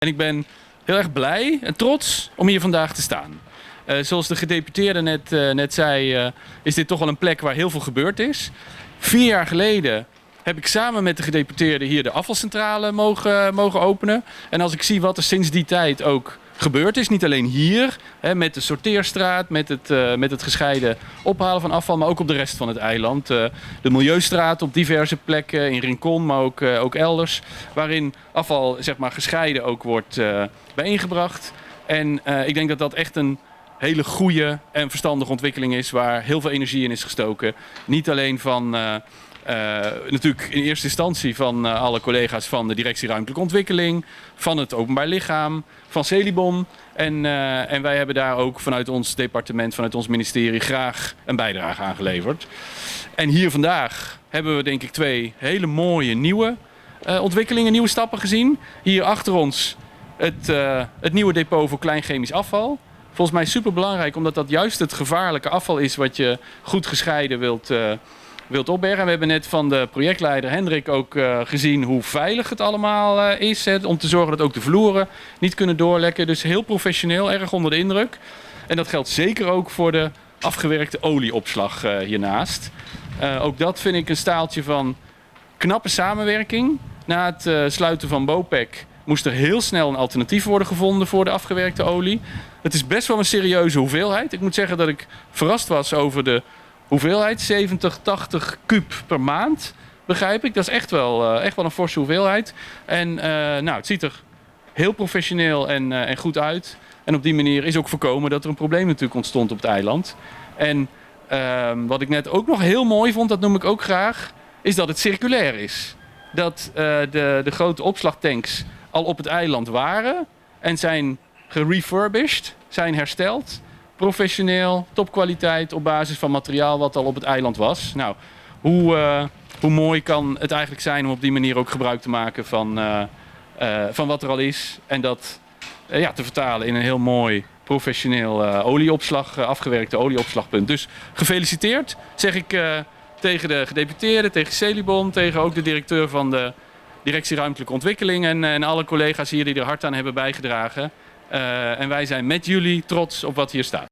En ik ben heel erg blij en trots om hier vandaag te staan. Zoals de gedeputeerde net zei, is dit toch wel een plek waar heel veel gebeurd is. 4 jaar geleden heb ik samen met de gedeputeerde hier de afvalcentrale mogen openen. En als ik zie wat er sinds die tijd ook gebeurd is, niet alleen hier, met de sorteerstraat, met het gescheiden ophalen van afval, maar ook op de rest van het eiland. De Milieustraat op diverse plekken, in Rincon, maar ook elders, waarin afval zeg maar, gescheiden ook wordt bijeengebracht. En ik denk dat dat echt een hele goede en verstandige ontwikkeling is, waar heel veel energie in is gestoken. Niet alleen van natuurlijk in eerste instantie van alle collega's van de Directie Ruimtelijke Ontwikkeling, van het Openbaar Lichaam, van Celibon. En wij hebben daar ook vanuit ons departement, vanuit ons ministerie graag een bijdrage aan geleverd. En hier vandaag hebben we denk ik 2 hele mooie nieuwe ontwikkelingen, nieuwe stappen gezien. Hier achter ons het nieuwe depot voor klein chemisch afval. Volgens mij super belangrijk, omdat dat juist het gevaarlijke afval is wat je goed gescheiden wilt opbergen. We hebben net van de projectleider Hendrik ook gezien hoe veilig het allemaal is. Om te zorgen dat ook de vloeren niet kunnen doorlekken. Dus heel professioneel, erg onder de indruk. En dat geldt zeker ook voor de afgewerkte olieopslag hiernaast. Ook dat vind ik een staaltje van knappe samenwerking. Na het sluiten van Bopec moest er heel snel een alternatief worden gevonden voor de afgewerkte olie. Het is best wel een serieuze hoeveelheid. Ik moet zeggen dat ik verrast was over de hoeveelheid. 70, 80 kuub per maand, begrijp ik. Dat is echt wel een forse hoeveelheid. En het ziet er heel professioneel en goed uit. En op die manier is ook voorkomen dat er een probleem natuurlijk ontstond op het eiland. En wat ik net ook nog heel mooi vond, dat noem ik ook graag, is dat het circulair is. Dat de grote opslagtanks al op het eiland waren en zijn gerefurbished, zijn hersteld. Professioneel, topkwaliteit op basis van materiaal wat al op het eiland was. Nou, hoe mooi kan het eigenlijk zijn om op die manier ook gebruik te maken van wat er al is. En dat te vertalen in een heel mooi professioneel afgewerkte olieopslagpunt. Dus gefeliciteerd, zeg ik tegen de gedeputeerde, tegen Celibon, tegen ook de directeur van de Directie Ruimtelijke Ontwikkeling en alle collega's hier die er hard aan hebben bijgedragen. En wij zijn met jullie trots op wat hier staat.